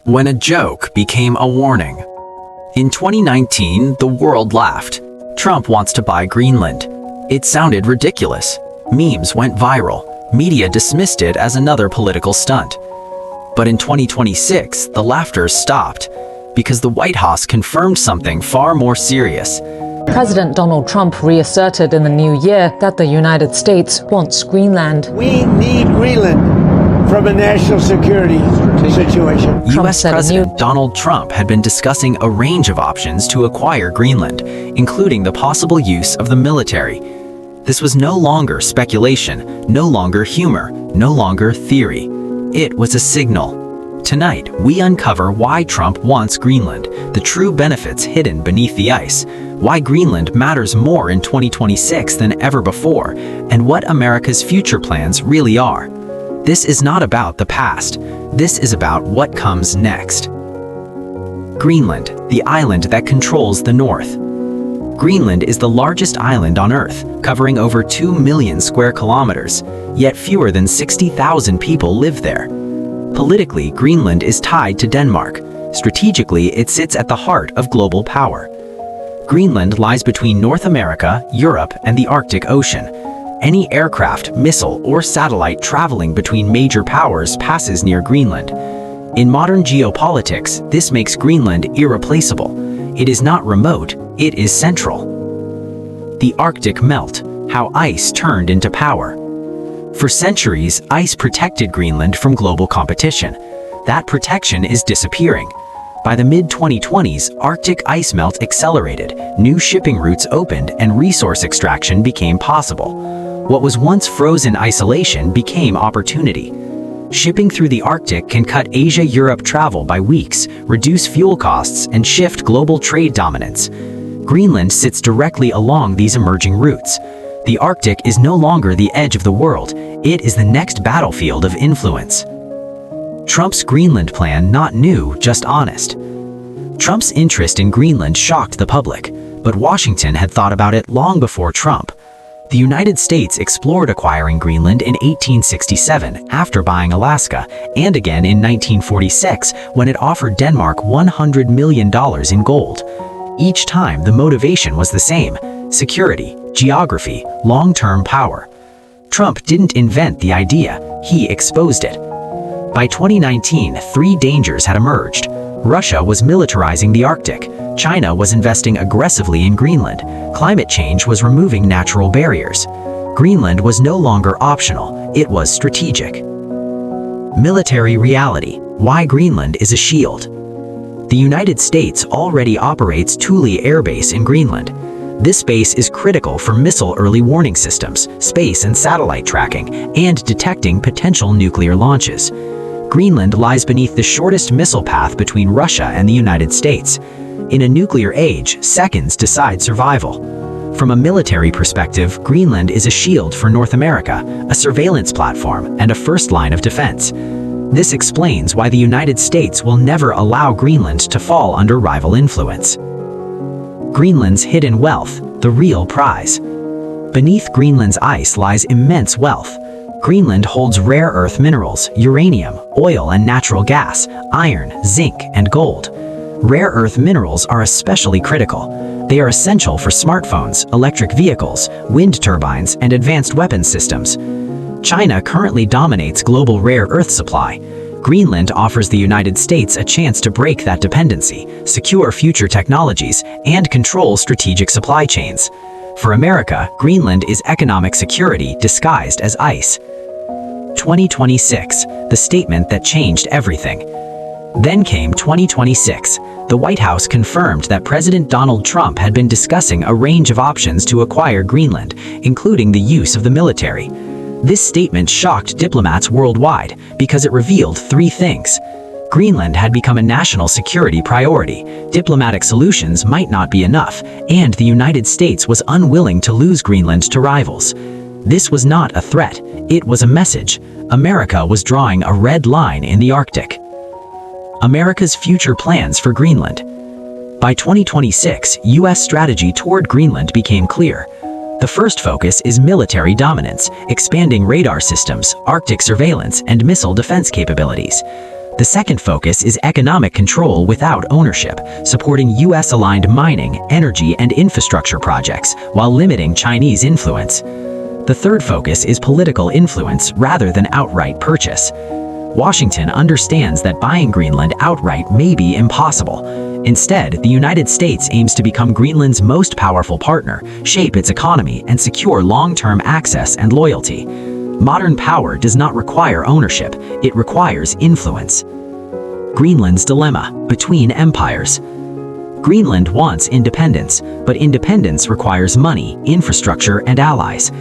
when a joke became a warning. In 2019, the world laughed. Trump wants to buy Greenland. It sounded ridiculous. Memes went viral. Media dismissed it as another political stunt. But in 2026, the laughter stopped because the White House confirmed something far more serious. President Donald Trump reasserted in the new year that the United States wants Greenland. We need Greenland from a national security situation. U.S. President Donald Trump had been discussing a range of options to acquire Greenland, including the possible use of the military. This was no longer speculation, no longer humor, no longer theory. It was a signal. Tonight, we uncover why Trump wants Greenland, the true benefits hidden beneath the ice, why Greenland matters more in 2026 than ever before, and what America's future plans really are. This is not about the past. This is about what comes next. Greenland, the island that controls the North. Greenland is the largest island on Earth, covering over 2 million square kilometers, yet fewer than 60,000 people live there. Politically, Greenland is tied to Denmark. Strategically, it sits at the heart of global power. Greenland lies between North America, Europe, and the Arctic Ocean. Any aircraft, missile, or satellite traveling between major powers passes near Greenland. In modern geopolitics, this makes Greenland irreplaceable. It is not remote, it is central. The Arctic melt, how ice turned into power. For centuries, ice protected Greenland from global competition. That protection is disappearing. By the mid-2020s, Arctic ice melt accelerated, new shipping routes opened, and resource extraction became possible. What was once frozen isolation became opportunity. Shipping through the Arctic can cut Asia-Europe travel by weeks, reduce fuel costs, and shift global trade dominance. Greenland sits directly along these emerging routes. The Arctic is no longer the edge of the world, it is the next battlefield of influence. Trump's Greenland plan not new, just honest. Trump's interest in Greenland shocked the public, but Washington had thought about it long before Trump. The United States explored acquiring Greenland in 1867 after buying Alaska, and again in 1946 when it offered Denmark $100 million in gold. Each time the motivation was the same: security, geography, long-term power. Trump didn't invent the idea, he exposed it. By 2019, three dangers had emerged. Russia was militarizing the Arctic, China was investing aggressively in Greenland, climate change was removing natural barriers. Greenland was no longer optional, it was strategic. Military reality: why Greenland is a shield. The United States already operates Thule Air Base in Greenland. This base is critical for missile early warning systems, space and satellite tracking, and detecting potential nuclear launches. Greenland lies beneath the shortest missile path between Russia and the United States. In a nuclear age, seconds decide survival. From a military perspective, Greenland is a shield for North America, a surveillance platform, and a first line of defense. This explains why the United States will never allow Greenland to fall under rival influence. Greenland's hidden wealth, the real prize. Beneath Greenland's ice lies immense wealth. Greenland holds rare earth minerals, uranium, oil and natural gas, iron, zinc, and gold. Rare earth minerals are especially critical. They are essential for smartphones, electric vehicles, wind turbines, and advanced weapons systems. China currently dominates global rare earth supply. Greenland offers the United States a chance to break that dependency, secure future technologies, and control strategic supply chains. For America, Greenland is economic security disguised as ice. 2026, the statement that changed everything. Then came 2026. The White House confirmed that President Donald Trump had been discussing a range of options to acquire Greenland, including the use of the military. This statement shocked diplomats worldwide because it revealed three things. Greenland had become a national security priority, diplomatic solutions might not be enough, and the United States was unwilling to lose Greenland to rivals. This was not a threat, it was a message. America was drawing a red line in the Arctic. America's future plans for Greenland. By 2026, U.S. strategy toward Greenland became clear. The first focus is military dominance, expanding radar systems, Arctic surveillance, and missile defense capabilities. The second focus is economic control without ownership, supporting US-aligned mining, energy, and infrastructure projects while limiting Chinese influence. The third focus is political influence rather than outright purchase. Washington understands that buying Greenland outright may be impossible. Instead, the United States aims to become Greenland's most powerful partner, shape its economy, and secure long-term access and loyalty. Modern power does not require ownership, it requires influence. Greenland's dilemma: between empires. Greenland wants independence, but independence requires money, infrastructure, and allies.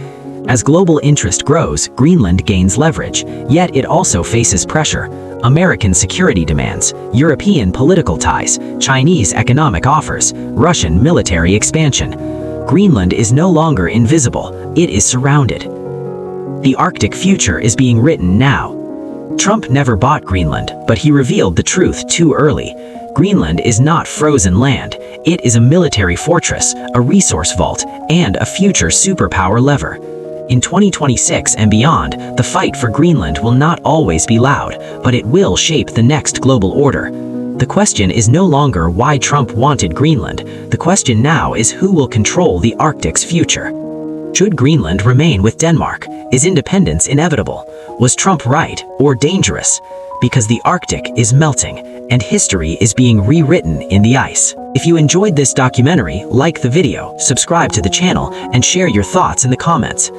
As global interest grows, Greenland gains leverage, yet it also faces pressure: American security demands, European political ties, Chinese economic offers, Russian military expansion. Greenland is no longer invisible, it is surrounded. The Arctic future is being written now. Trump never bought Greenland, but he revealed the truth too early. Greenland is not frozen land. It is a military fortress, a resource vault, and a future superpower lever. In 2026 and beyond, the fight for Greenland will not always be loud, but it will shape the next global order. The question is no longer why Trump wanted Greenland. The question now is who will control the Arctic's future. Should Greenland remain with Denmark? Is independence inevitable? Was Trump right or dangerous? Because the Arctic is melting, and history is being rewritten in the ice. If you enjoyed this documentary, like the video, subscribe to the channel, and share your thoughts in the comments.